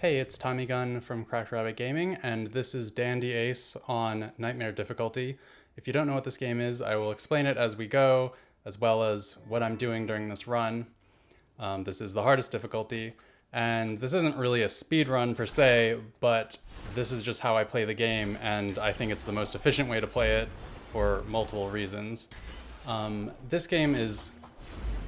Hey, it's Tommy Gunn from Cracked Rabbit Gaming, and this is Dandy Ace on Nightmare difficulty. If you don't know what this game is, I will explain it as we go, as well as what I'm doing during this run. This is the hardest difficulty, and this isn't really a speed run per se, but this is just how I play the game, and I think it's the most efficient way to play it for multiple reasons. This game is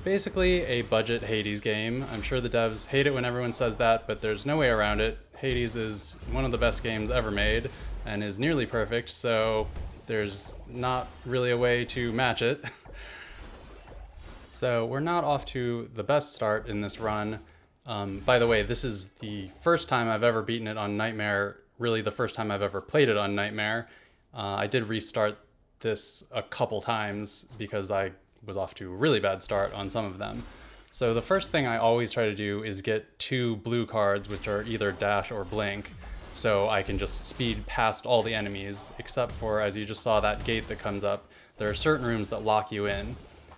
basically a budget Hades game. I'm sure the devs hate it when everyone says that, but there's no way around it. Hades is one of the best games ever made and is nearly perfect, so there's not really a way to match it. So we're not off to the best start in this run. By the way, this is the first time I've ever beaten it on Nightmare, really the first time I've ever played it on Nightmare. I did restart this a couple times because I was off to a really bad start on some of them. So the first thing I always try to do is get 2 blue cards, which are either dash or blink, so I can just speed past all the enemies, except for, as you just saw, that gate that comes up. There are certain rooms that lock you in,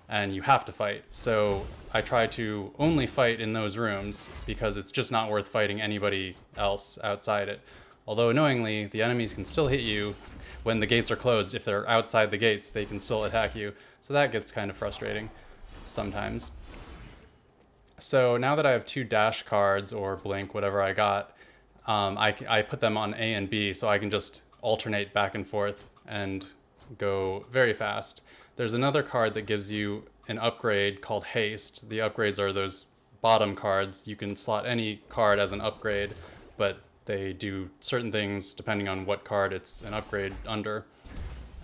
and you have to fight. So I try to only fight in those rooms, because it's just not worth fighting anybody else outside it. Although annoyingly, the enemies can still hit you when the gates are closed. If they're outside the gates, they can still attack you. So that gets kind of frustrating sometimes. So now that I have 2 dash cards, or blink, whatever I got, I put them on A and B, so I can just alternate back and forth and go very fast. There's another card that gives you an upgrade called Haste. The upgrades are those bottom cards. You can slot any card as an upgrade, but they do certain things depending on what card it's an upgrade under.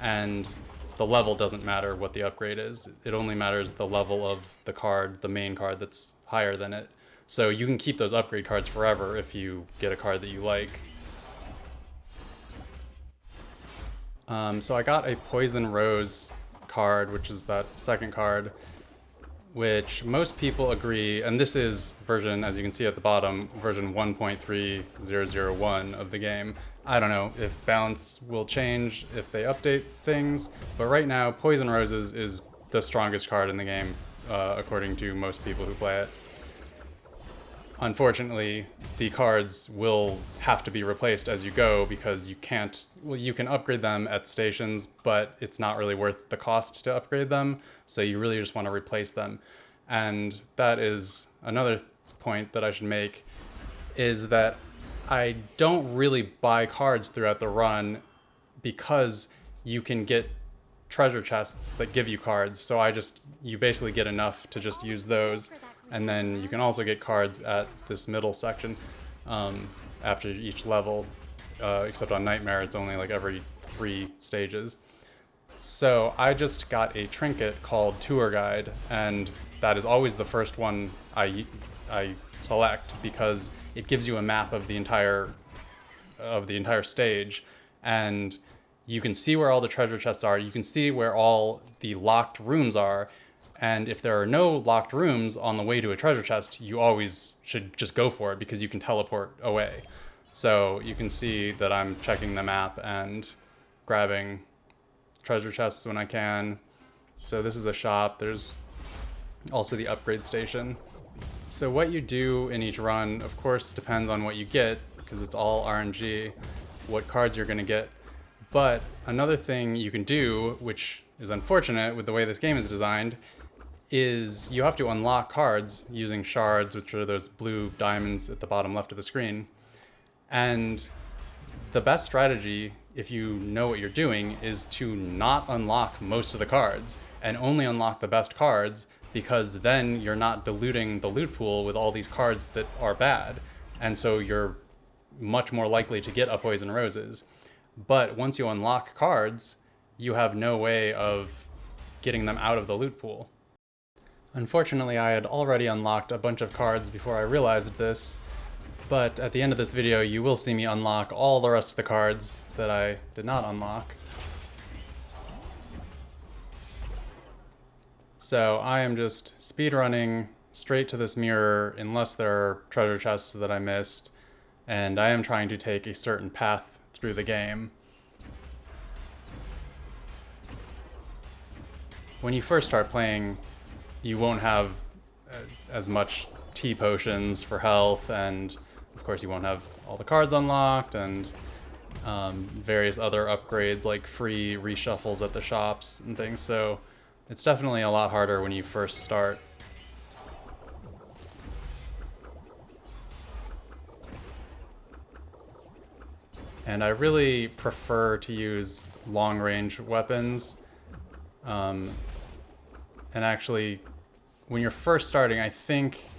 And the level doesn't matter what the upgrade is. It only matters the level of the card, the main card that's higher than it. So you can keep those upgrade cards forever if you get a card that you like. So I got a Poison Rose card, which is that second card, which most people agree, and this is version, as you can see at the bottom, version 1.3001 of the game. I don't know if balance will change if they update things, but right now Poison Roses is the strongest card in the game, according to most people who play it. Unfortunately, the cards will have to be replaced as you go, because you can't, well, you can upgrade them at stations, but it's not really worth the cost to upgrade them, so you really just want to replace them. And that is another point that I should make, is that I don't really buy cards throughout the run because you can get treasure chests that give you cards, so you basically get enough to just use those. And then you can also get cards at this middle section after each level, except on Nightmare it's only like every 3 stages. So I just got a trinket called Tour Guide, and that is always the first one I select, because it gives you a map of the entire stage, and you can see where all the treasure chests are. You can see where all the locked rooms are. And if there are no locked rooms on the way to a treasure chest, you always should just go for it, because you can teleport away. So you can see that I'm checking the map and grabbing treasure chests when I can. So this is a shop. There's also the upgrade station. So what you do in each run, of course, depends on what you get, because it's all RNG, what cards you're going to get. But another thing you can do, which is unfortunate with the way this game is designed, is you have to unlock cards using shards, which are those blue diamonds at the bottom left of the screen. And the best strategy, if you know what you're doing, is to not unlock most of the cards and only unlock the best cards, because then you're not diluting the loot pool with all these cards that are bad. And so you're much more likely to get a Poison Roses. But once you unlock cards, you have no way of getting them out of the loot pool. Unfortunately, I had already unlocked a bunch of cards before I realized this, but at the end of this video you will see me unlock all the rest of the cards that I did not unlock. So I am just speedrunning straight to this mirror unless there are treasure chests that I missed, and I am trying to take a certain path through the game. When you first start playing, you won't have as much T potions for health and of course, you won't have all the cards unlocked, and various other upgrades like free reshuffles at the shops and things. So it's definitely a lot harder when you first start. And I really prefer to use long-range weapons. And actually, when you're first starting, I think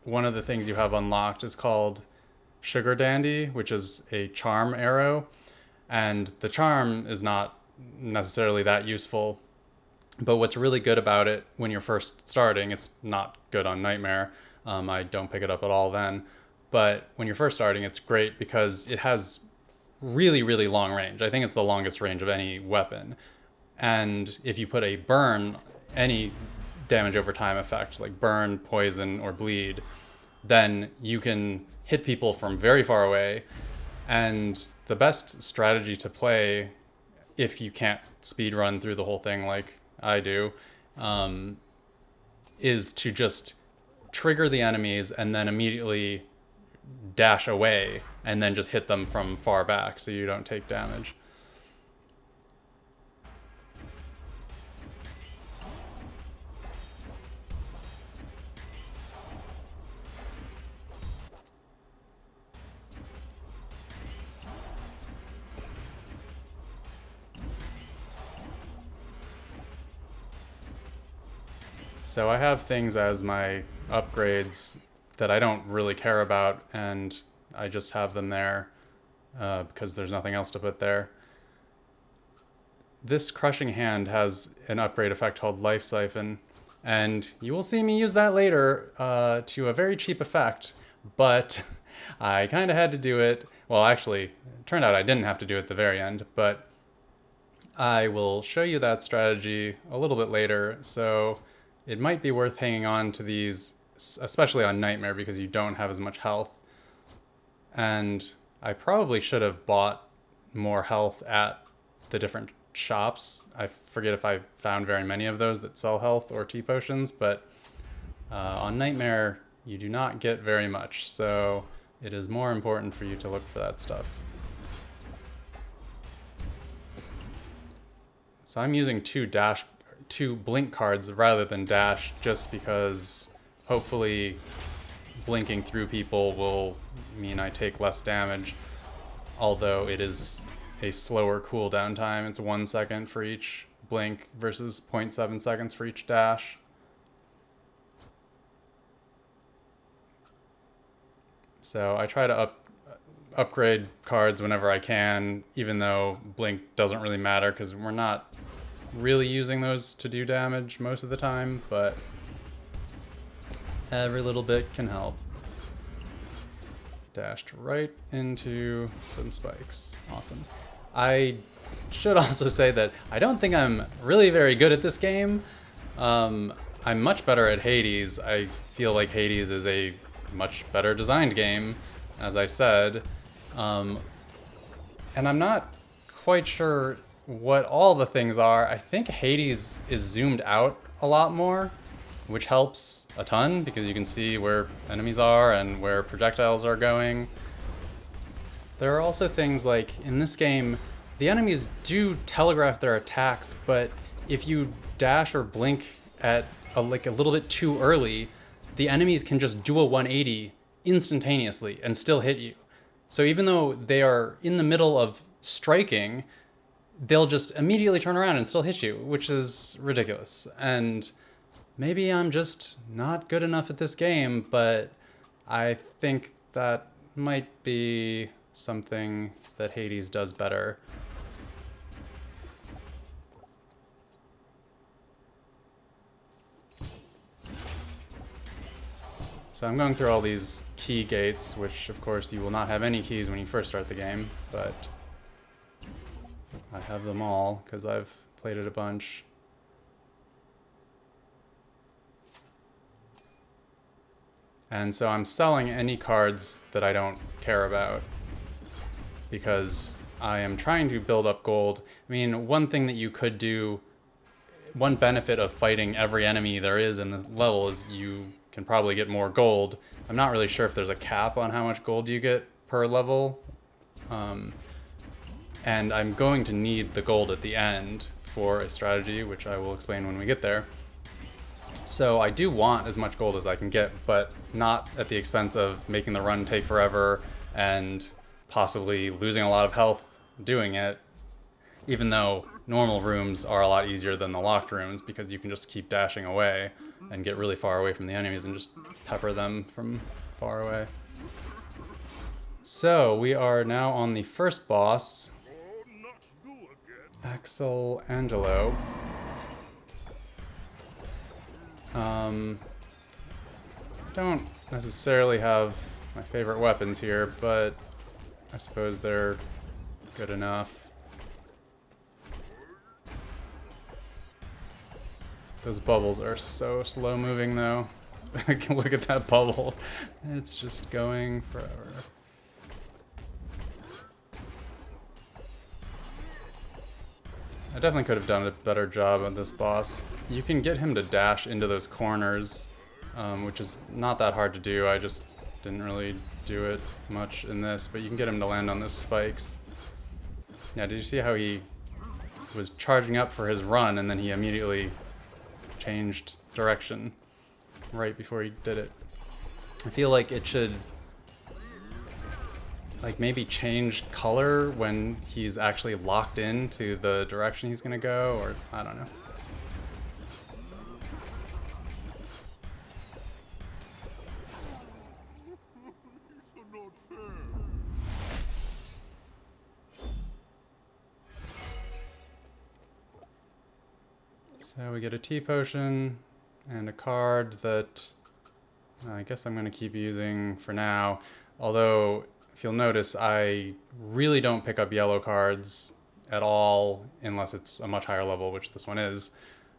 one of the things you have unlocked is called Sugar Dandy, which is a charm arrow. And the charm is not necessarily that useful. But what's really good about it when you're first starting, it's not good on Nightmare. I don't pick it up at all then. But when you're first starting, it's great because it has really, really long range. I think it's the longest range of any weapon. And if you put a burn, any damage over time effect, like burn, poison, or bleed, then you can hit people from very far away. And the best strategy to play, if you can't speed run through the whole thing like I do, is to just trigger the enemies and then immediately dash away and then just hit them from far back so you don't take damage. So I have things as my upgrades that I don't really care about, and I just have them there because there's nothing else to put there. This Crushing Hand has an upgrade effect called Life Siphon, and you will see me use that later to a very cheap effect, but I kind of had to do it. Well, actually, it turned out I didn't have to do it at the very end, but I will show you that strategy a little bit later, so it might be worth hanging on to these, especially on Nightmare, because you don't have as much health. And I probably should have bought more health at the different shops. I forget if I found very many of those that sell health or T-potions, but on Nightmare, you do not get very much, so it is more important for you to look for that stuff. So I'm using two blink cards rather than dash, just because hopefully blinking through people will mean I take less damage, although it is a slower cooldown time. It's 1 second for each blink versus 0.7 seconds for each dash. So I try to upgrade cards whenever I can, even though blink doesn't really matter because we're not really using those to do damage most of the time, but every little bit can help. Dashed right into some spikes. Awesome. I should also say that I don't think I'm really very good at this game. I'm much better at Hades. I feel like Hades is a much better designed game, as I said. And I'm not quite sure what all the things are. I think Hades is zoomed out a lot more, which helps a ton because you can see where enemies are and where projectiles are going. There are also things like, in this game, the enemies do telegraph their attacks, but if you dash or blink at a little bit too early, the enemies can just do a 180 instantaneously and still hit you. So even though they are in the middle of striking, they'll just immediately turn around and still hit you, which is ridiculous. And maybe I'm just not good enough at this game, but I think that might be something that Hades does better. So I'm going through all these key gates, which of course you will not have any keys when you first start the game, but I have them all because I've played it a bunch. And so I'm selling any cards that I don't care about because I am trying to build up gold. I mean, one thing that you could do, one benefit of fighting every enemy there is in the level is you can probably get more gold. I'm not really sure if there's a cap on how much gold you get per level. And I'm going to need the gold at the end for a strategy, which I will explain when we get there. So I do want as much gold as I can get, but not at the expense of making the run take forever and possibly losing a lot of health doing it, even though normal rooms are a lot easier than the locked rooms because you can just keep dashing away and get really far away from the enemies and just pepper them from far away. So we are now on the first boss, Axolangelo. I don't necessarily have my favorite weapons here, but I suppose they're good enough. Those bubbles are so slow moving though. Look at that bubble. It's just going forever. I definitely could have done a better job on this boss. You can get him to dash into those corners, which is not that hard to do. I just didn't really do it much in this, but you can get him to land on those spikes. Yeah, did you see how he was charging up for his run and then he immediately changed direction right before he did it? I feel like it should maybe change color when he's actually locked into the direction he's gonna go, or I don't know. So we get a T potion and a card that I guess I'm gonna keep using for now, although if you'll notice, I really don't pick up yellow cards at all unless it's a much higher level, which this one is.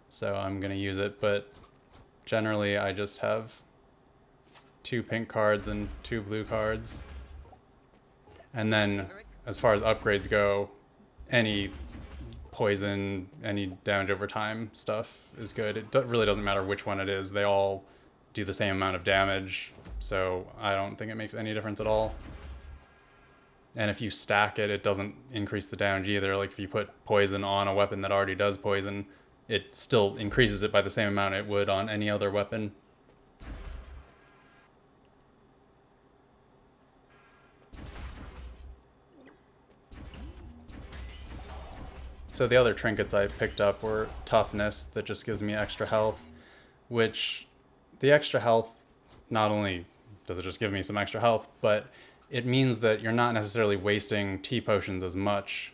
So I'm going to use it, but generally I just have 2 pink cards and 2 blue cards. And then as far as upgrades go, any poison, any damage over time stuff is good. It really doesn't matter which one it is. They all do the same amount of damage, so I don't think it makes any difference at all. And if you stack it, it doesn't increase the damage either. Like if you put poison on a weapon that already does poison, it still increases it by the same amount it would on any other weapon. So the other trinkets I picked up were toughness, that just gives me extra health, which the extra health, not only does it just give me some extra health, but it means that you're not necessarily wasting T potions as much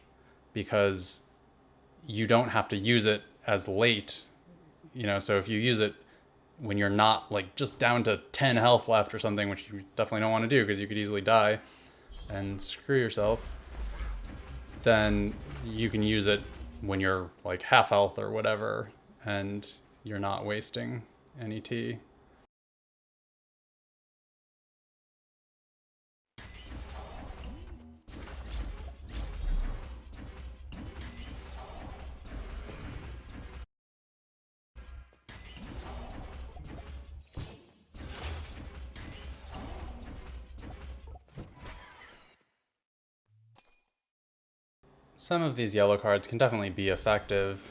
because you don't have to use it as late. You know, so if you use it when you're not like just down to 10 health left or something, which you definitely don't want to do because you could easily die and screw yourself, then you can use it when you're like half health or whatever and you're not wasting any T. Some of these yellow cards can definitely be effective.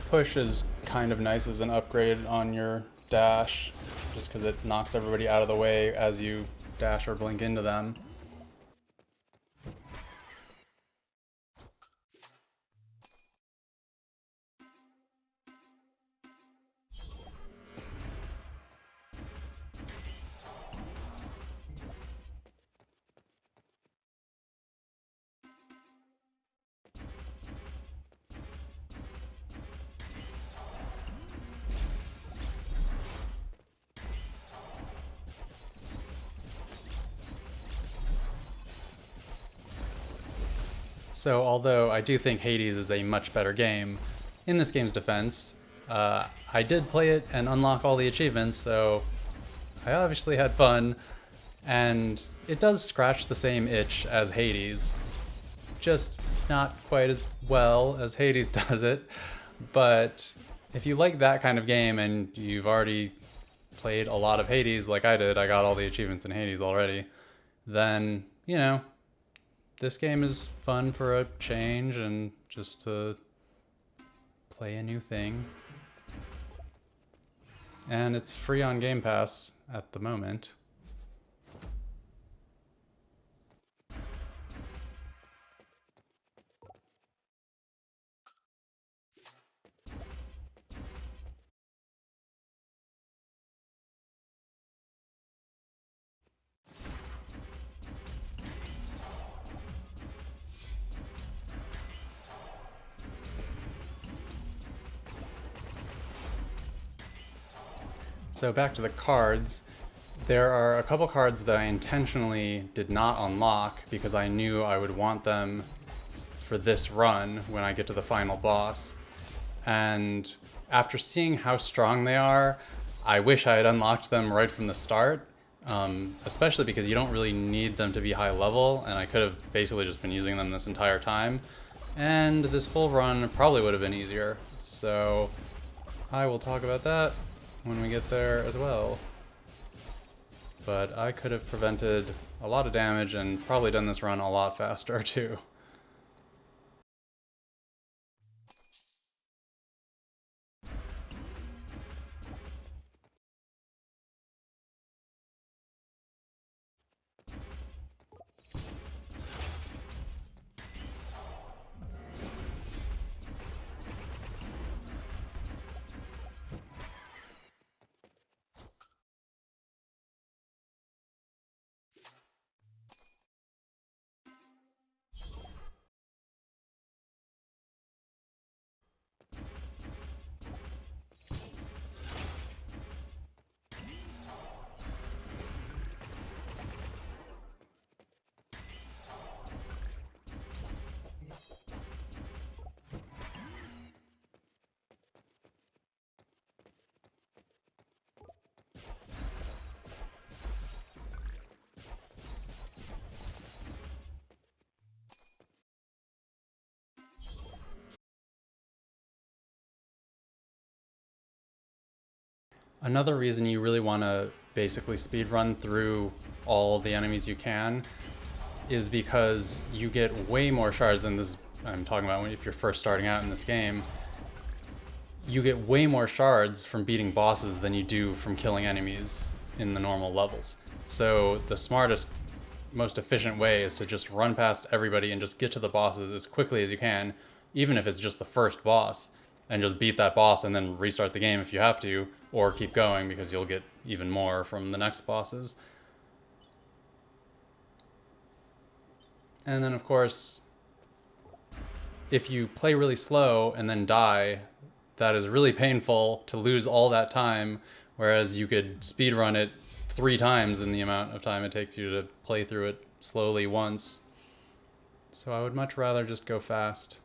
Push is kind of nice as an upgrade on your dash, just because it knocks everybody out of the way as you dash or blink into them. So although I do think Hades is a much better game, in this game's defense, I did play it and unlock all the achievements, so I obviously had fun, and it does scratch the same itch as Hades, just not quite as well as Hades does it. But if you like that kind of game and you've already played a lot of Hades like I did, I got all the achievements in Hades already, then, you know, this game is fun for a change and just to play a new thing. And it's free on Game Pass at the moment. So back to the cards. There are a couple cards that I intentionally did not unlock because I knew I would want them for this run when I get to the final boss. And after seeing how strong they are, I wish I had unlocked them right from the start, especially because you don't really need them to be high level, and I could have basically just been using them this entire time. And this whole run probably would have been easier. So I will talk about that when we get there as well. But I could have prevented a lot of damage and probably done this run a lot faster too. Another reason you really want to basically speedrun through all the enemies you can is because you get way more shards than this. I'm talking about if you're first starting out in this game. You get way more shards from beating bosses than you do from killing enemies in the normal levels. So the smartest, most efficient way is to just run past everybody and just get to the bosses as quickly as you can, even if it's just the first boss, and just beat that boss and then restart the game if you have to, or keep going because you'll get even more from the next bosses. And then of course, if you play really slow and then die, that is really painful to lose all that time, whereas you could speedrun it 3 times in the amount of time it takes you to play through it slowly once. So I would much rather just go fast.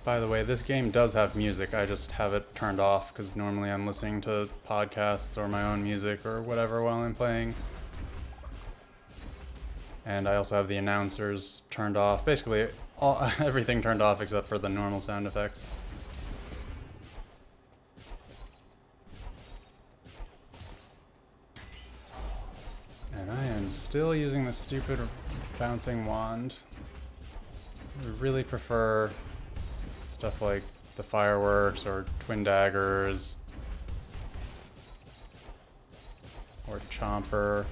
By the way, this game does have music, I just have it turned off because normally I'm listening to podcasts or my own music or whatever while I'm playing. And I also have the announcers turned off, basically everything turned off except for the normal sound effects. still using the stupid bouncing wand. I really prefer stuff like the fireworks or twin daggers or chomper.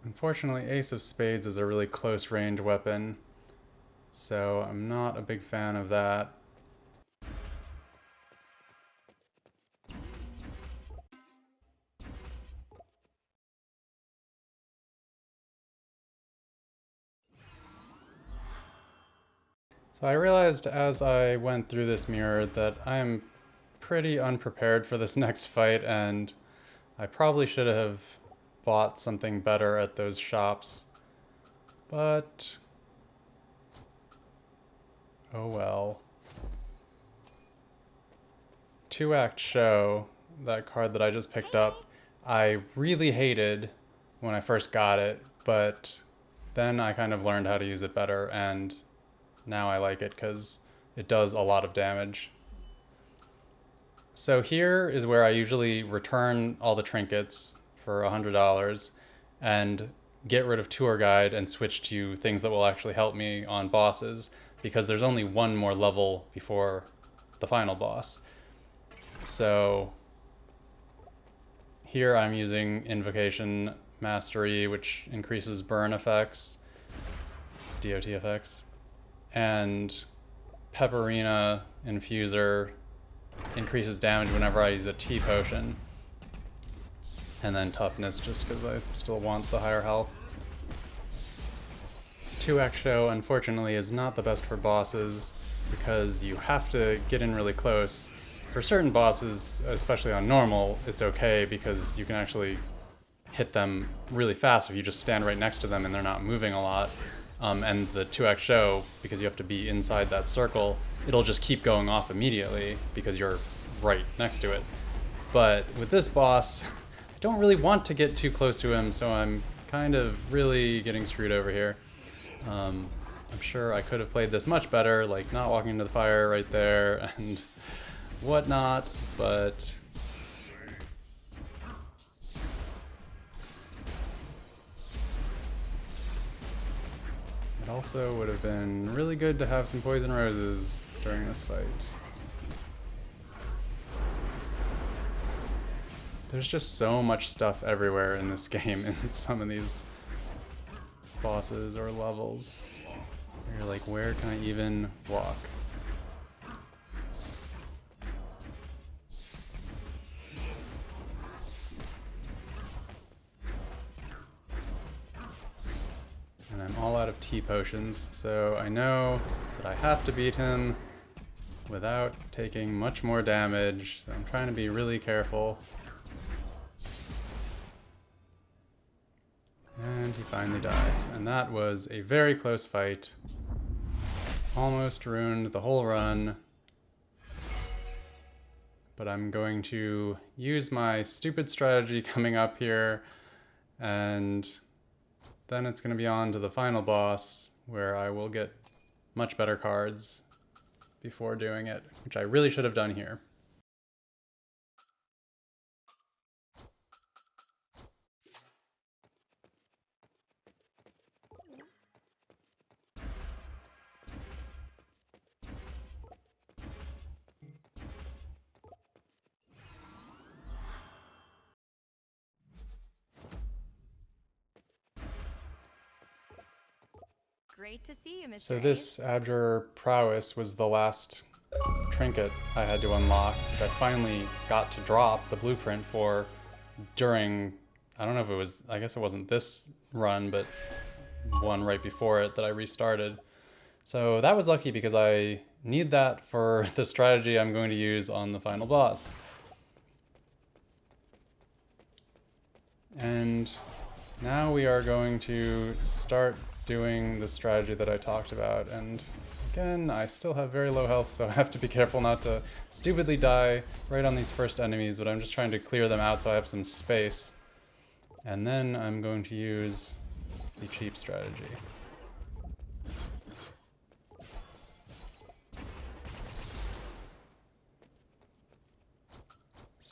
Unfortunately, Ace of Spades is a really close range weapon, so I'm not a big fan of that. So I realized as I went through this mirror that I am pretty unprepared for this next fight, and I probably should have bought something better at those shops, but oh well. 2-Act Show, that card that I just picked up, I really hated when I first got it, but then I kind of learned how to use it better, and now I like it because it does a lot of damage. So here is where I usually return all the trinkets for $100 and get rid of Tour Guide and switch to things that will actually help me on bosses, because there's only one more level before the final boss. So here I'm using Invocation Mastery, which increases burn effects, DOT effects, and Pepperina Infuser increases damage whenever I use a T potion. And then toughness, just because I still want the higher health. 2-Act Show, unfortunately, is not the best for bosses because you have to get in really close. For certain bosses, especially on normal, it's okay because you can actually hit them really fast if you just stand right next to them and they're not moving a lot. And the 2-Act Show, because you have to be inside that circle, it'll just keep going off immediately because you're right next to it. But with this boss, I don't really want to get too close to him, so I'm kind of really getting screwed over here. I'm sure I could have played this much better, like not walking into the fire right there and whatnot, but it also would have been really good to have some poison roses during this fight. There's just so much stuff everywhere in this game in some of these bosses or levels. You're like, where can I even walk? And I'm all out of T potions, so I know that I have to beat him without taking much more damage. So I'm trying to be really careful. And he finally dies. And that was a very close fight. Almost ruined the whole run. But I'm going to use my stupid strategy coming up here, and then it's going to be on to the final boss, where I will get much better cards before doing it, which I really should have done here. Great to see you, Mr. So this Abjure Prowess was the last trinket I had to unlock, which I finally got to drop the blueprint for during, I don't know if it was, I guess it wasn't this run, but one right before it that I restarted. So that was lucky because I need that for the strategy I'm going to use on the final boss. And now we are going to start doing the strategy that I talked about, and again, I still have very low health, so I have to be careful not to stupidly die right on these first enemies, but I'm just trying to clear them out so I have some space. And then I'm going to use the cheap strategy.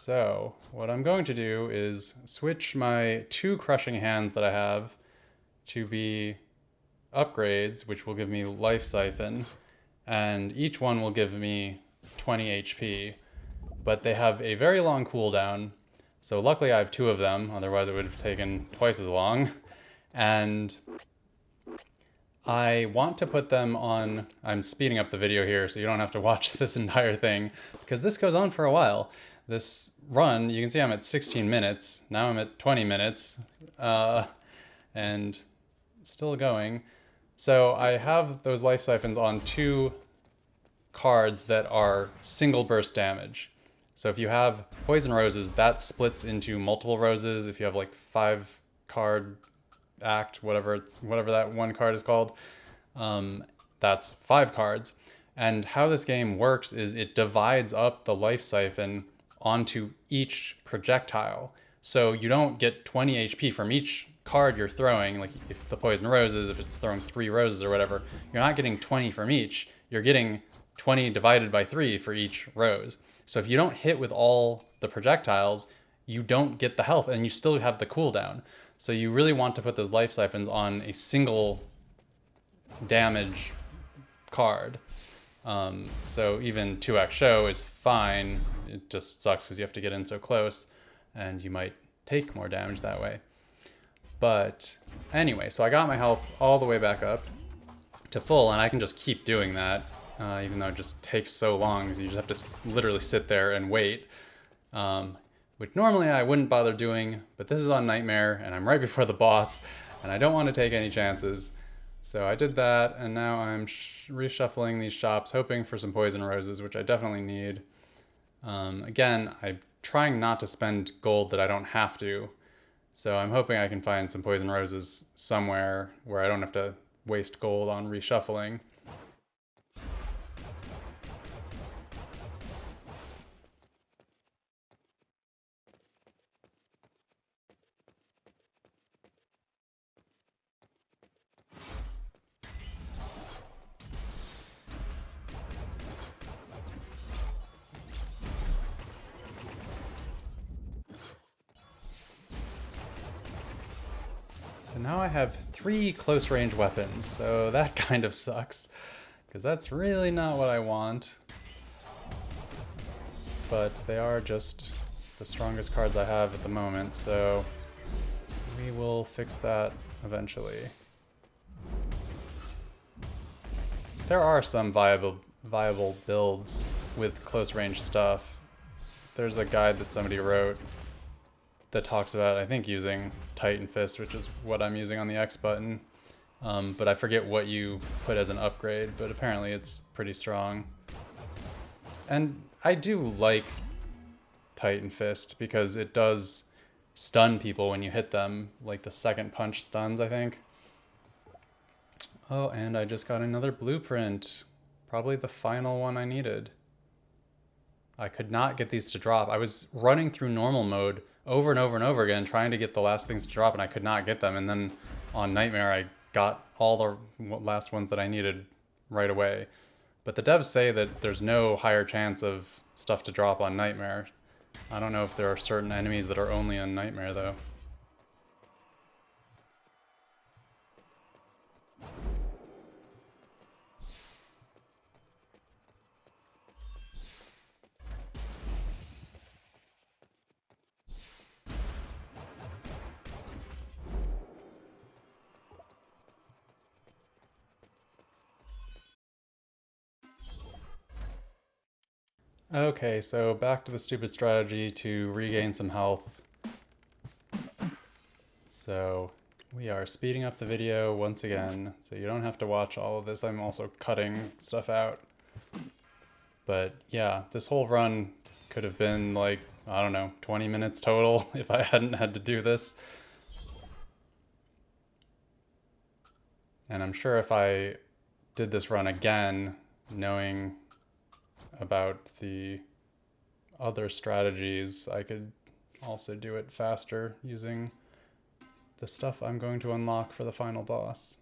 So what I'm going to do is switch my 2 crushing hands that I have to be upgrades, which will give me life siphon, and each one will give me 20 HP, but they have a very long cooldown. So luckily I have 2 of them, otherwise it would have taken twice as long. And I want to put them on, I'm speeding up the video here so you don't have to watch this entire thing, because this goes on for a while. This run, you can see I'm at 16 minutes, now I'm at 20 minutes, and still going. So I have those life siphons on 2 cards that are single burst damage. So if you have poison roses, that splits into multiple roses. If you have like 5 card act, whatever that one card is called, that's 5 cards. And how this game works is it divides up the life siphon onto each projectile. So you don't get 20 HP from each card you're throwing. Like if the poison roses, if it's throwing 3 roses or whatever, you're not getting 20 from each. You're getting 20 divided by 3 for each rose. So if you don't hit with all the projectiles, you don't get the health and you still have the cooldown. So you really want to put those life siphons on a single damage card. So even 2x show is fine. It just sucks because you have to get in so close and you might take more damage that way. But anyway, so I got my health all the way back up to full, and I can just keep doing that, even though it just takes so long because you just have to literally sit there and wait, which normally I wouldn't bother doing, but this is on Nightmare and I'm right before the boss and I don't want to take any chances. So I did that, and now I'm reshuffling these shops, hoping for some poison roses, which I definitely need. Again, I'm trying not to spend gold that I don't have to, so I'm hoping I can find some poison roses somewhere where I don't have to waste gold on reshuffling. So now I have 3 close range weapons, so that kind of sucks, because that's really not what I want. But they are just the strongest cards I have at the moment, so we will fix that eventually. There are some viable builds with close range stuff. There's a guide that somebody wrote that talks about, I think, using Titan Fist, which is what I'm using on the X button. But I forget what you put as an upgrade, but apparently it's pretty strong. And I do like Titan Fist because it does stun people when you hit them, like the second punch stuns, I think. Oh, and I just got another blueprint. Probably the final one I needed. I could not get these to drop. I was running through normal mode over and over and over again, trying to get the last things to drop, and I could not get them. And then on Nightmare, I got all the last ones that I needed right away. But the devs say that there's no higher chance of stuff to drop on Nightmare. I don't know if there are certain enemies that are only on Nightmare, though. Okay, so back to the stupid strategy to regain some health. So we are speeding up the video once again, so you don't have to watch all of this. I'm also cutting stuff out. But yeah, this whole run could have been like, I don't know, 20 minutes total if I hadn't had to do this. And I'm sure if I did this run again, knowing about the other strategies, I could also do it faster using the stuff I'm going to unlock for the final boss.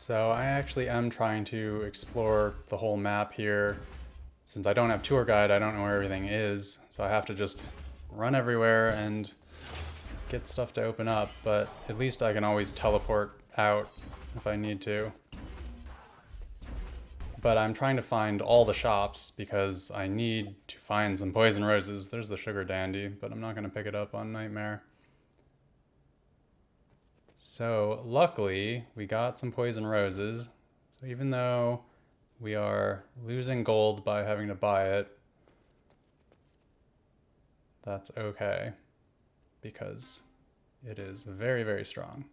So I actually am trying to explore the whole map here. Since I don't have tour guide, I don't know where everything is, so I have to just run everywhere and get stuff to open up, but at least I can always teleport out if I need to. But I'm trying to find all the shops because I need to find some poison roses. There's the sugar dandy, but I'm not going to pick it up on Nightmare. So luckily we got some poison roses. So even though we are losing gold by having to buy it, that's okay because it is very, very strong.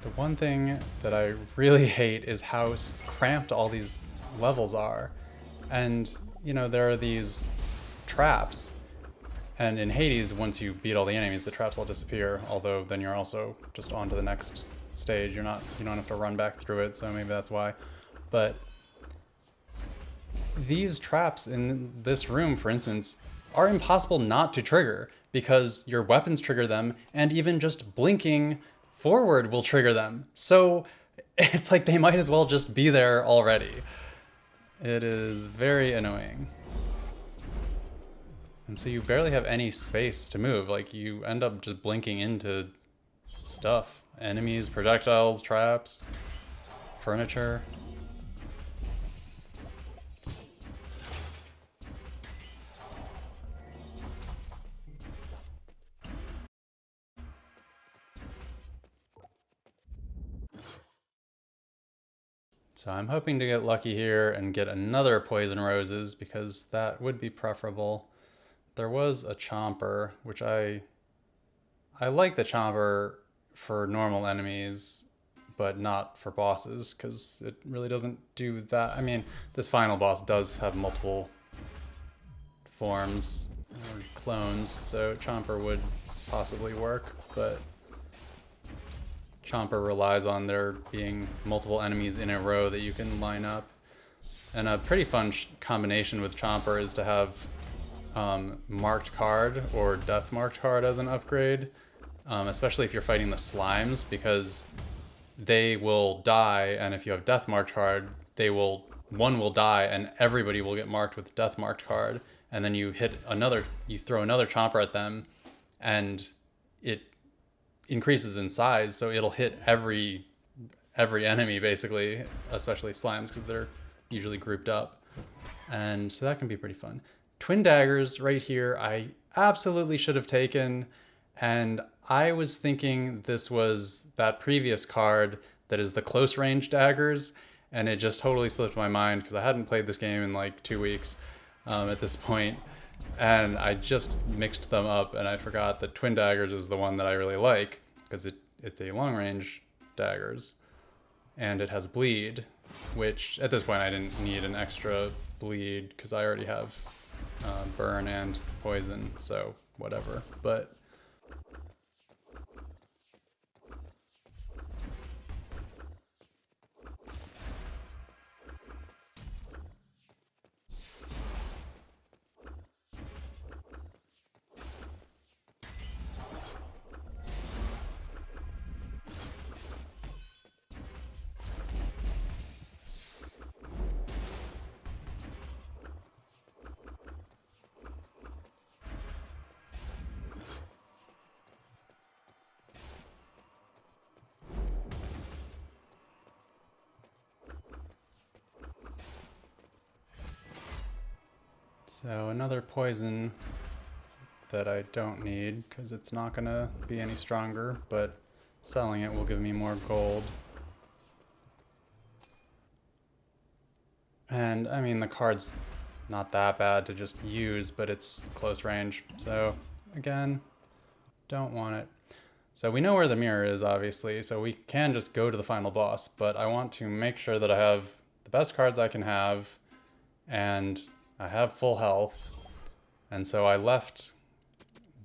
The one thing that I really hate is how cramped all these levels are. And, you know, there are these traps. And in Hades, once you beat all the enemies, the traps all disappear. Although then you're also just on to the next stage. You don't have to run back through it, so maybe that's why. But these traps in this room, for instance, are impossible not to trigger because your weapons trigger them, and even just blinking forward will trigger them. So it's like they might as well just be there already. It is very annoying. And so you barely have any space to move. Like, you end up just blinking into stuff. Enemies, projectiles, traps, furniture. So I'm hoping to get lucky here and get another poison roses because that would be preferable. There was a chomper, which I like the chomper for normal enemies, but not for bosses because it really doesn't do that. I mean, this final boss does have multiple forms or clones, so chomper would possibly work, but Chomper relies on there being multiple enemies in a row that you can line up. And a pretty fun combination with Chomper is to have marked card or death marked card as an upgrade, especially if you're fighting the slimes, because they will die, and if you have death marked card, one will die and everybody will get marked with death marked card, and then you throw another Chomper at them and it increases in size, so it'll hit every enemy basically, especially slimes because they're usually grouped up, and so that can be pretty fun. Twin daggers right here I absolutely should have taken, and I was thinking this was that previous card that is the close range daggers, and it just totally slipped my mind because I hadn't played this game in like 2 weeks at this point. And I just mixed them up, and I forgot that Twin Daggers is the one that I really like because it's a long range daggers, and it has bleed, which at this point I didn't need an extra bleed because I already have burn and poison, so whatever. But so another poison that I don't need because it's not gonna be any stronger, but selling it will give me more gold. And I mean, the card's not that bad to just use, but it's close range, so again, don't want it. So we know where the mirror is, obviously, so we can just go to the final boss, but I want to make sure that I have the the best cards I can have, and I have full health. And so I left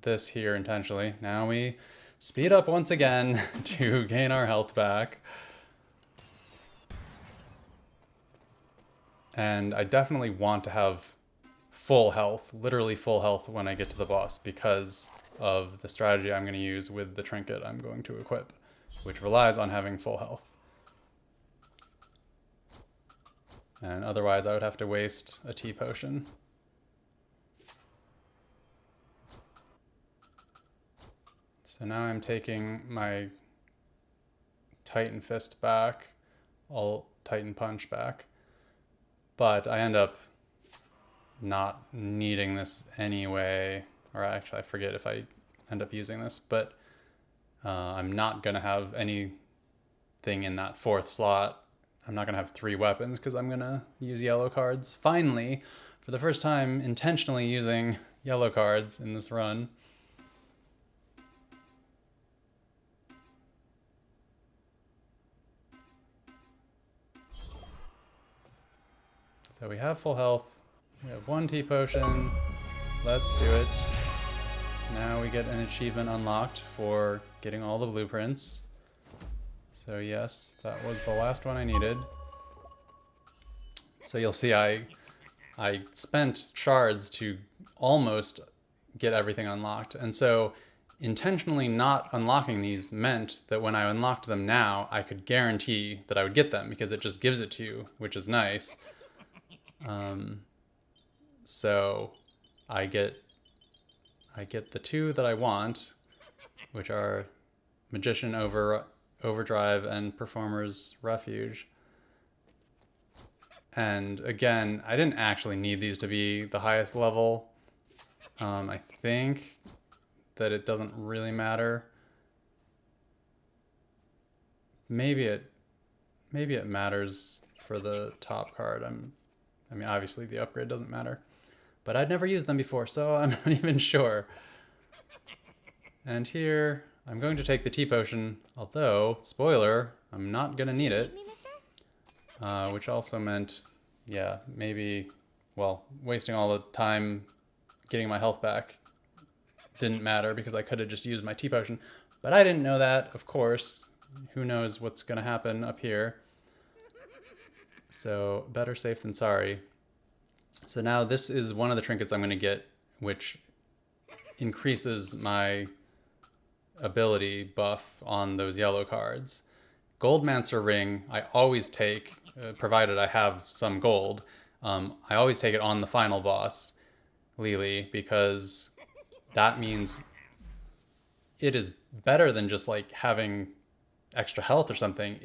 this here intentionally. Now we speed up once again to gain our health back. And I definitely want to have full health, literally full health when I get to the boss, because of the strategy I'm going to use with the trinket I'm going to equip, which relies on having full health. And otherwise I would have to waste a T potion. So now I'm taking my Titan Fist back, all Titan Punch back, but I end up not needing this anyway, or actually I forget if I end up using this, but I'm not gonna have anything in that 4th slot. I'm not gonna have 3 weapons because I'm gonna use yellow cards. Finally, for the first time, intentionally using yellow cards in this run. So we have full health. We have 1 T potion. Let's do it. Now we get an achievement unlocked for getting all the blueprints. So yes, that was the last one I needed. So you'll see I spent shards to almost get everything unlocked. And so intentionally not unlocking these meant that when I unlocked them now, I could guarantee that I would get them because it just gives it to you, which is nice. So I get the 2 that I want, which are Magician Overdrive and Performer's Refuge. And again, I didn't actually need these to be the highest level. I think that it doesn't really matter. Maybe it matters for the top card. I mean, obviously the upgrade doesn't matter, but I'd never used them before, so I'm not even sure. And here, I'm going to take the T potion, although, spoiler, I'm not gonna need it. Which also meant, yeah, maybe, well, wasting all the time getting my health back didn't matter because I could have just used my T potion. But I didn't know that, of course. Who knows what's gonna happen up here. So better safe than sorry. So now this is one of the trinkets I'm going to get, which increases my ability buff on those yellow cards. Goldmancer ring I always take, provided I have some gold. I always take it on the final boss, Lele, because that means it is better than just like having extra health or something.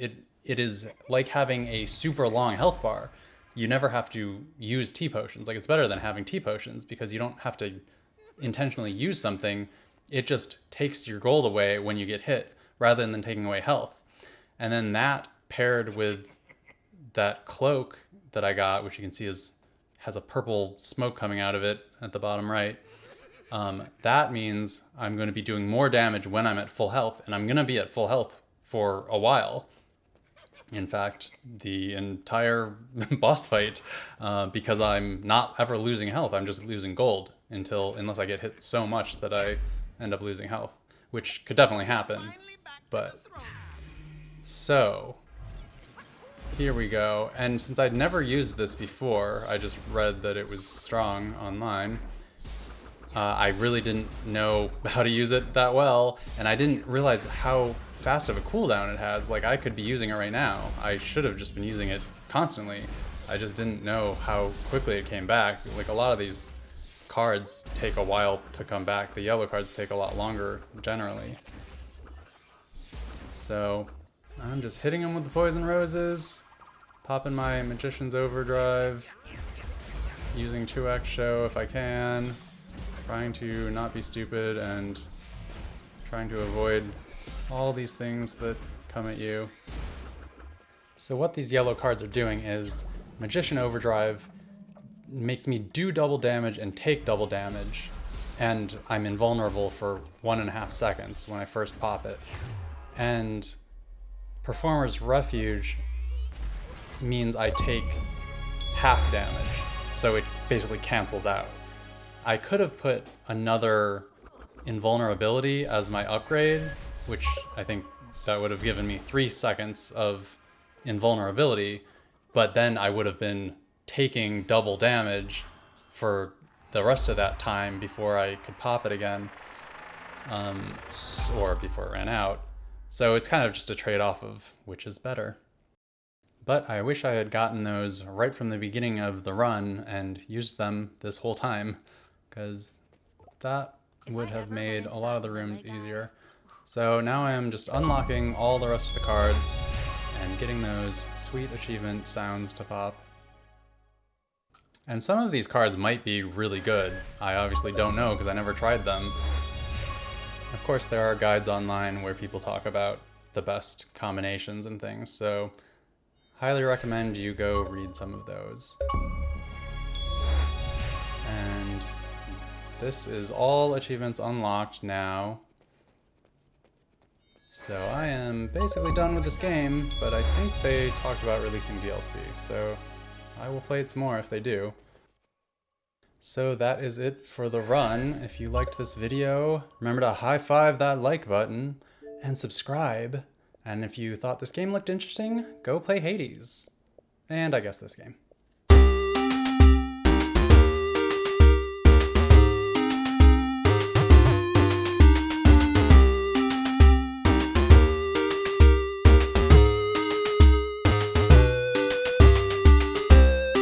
It is like having a super long health bar. You never have to use T potions. Like, it's better than having T potions because you don't have to intentionally use something. It just takes your gold away when you get hit rather than taking away health. And then that paired with that cloak that I got, which you can see has a purple smoke coming out of it at the bottom right. That means I'm going to be doing more damage when I'm at full health, and I'm going to be at full health for a while. In fact, the entire boss fight, because I'm not ever losing health, I'm just losing gold unless I get hit so much that I end up losing health, which could definitely happen. But so here we go. And since I'd never used this before, I just read that it was strong online. I really didn't know how to use it that well, and I didn't realize how fast of a cooldown it has. Like, I could be using it right now. I should have just been using it constantly. I just didn't know how quickly it came back. Like, a lot of these cards take a while to come back. The yellow cards take a lot longer generally. So I'm just hitting them with the poison roses, popping my Magician's Overdrive, using 2x show if I can, trying to not be stupid and trying to avoid all these things that come at you. So what these yellow cards are doing is Magician Overdrive makes me do double damage and take double damage, and I'm invulnerable for 1.5 seconds when I first pop it. And Performer's Refuge means I take half damage. So it basically cancels out. I could have put another invulnerability as my upgrade, which I think that would have given me 3 seconds of invulnerability, but then I would have been taking double damage for the rest of that time before I could pop it again, or before it ran out. So it's kind of just a trade-off of which is better. But I wish I had gotten those right from the beginning of the run and used them this whole time, because that would have made a lot of the rooms easier. So now I am just unlocking all the rest of the cards and getting those sweet achievement sounds to pop. And some of these cards might be really good. I obviously don't know because I never tried them. Of course, there are guides online where people talk about the best combinations and things, so highly recommend you go read some of those. And this is all achievements unlocked now. So I am basically done with this game, but I think they talked about releasing DLC, so I will play it some more if they do. So that is it for the run. If you liked this video, remember to high-five that like button and subscribe. And if you thought this game looked interesting, go play Hades. And I guess this game.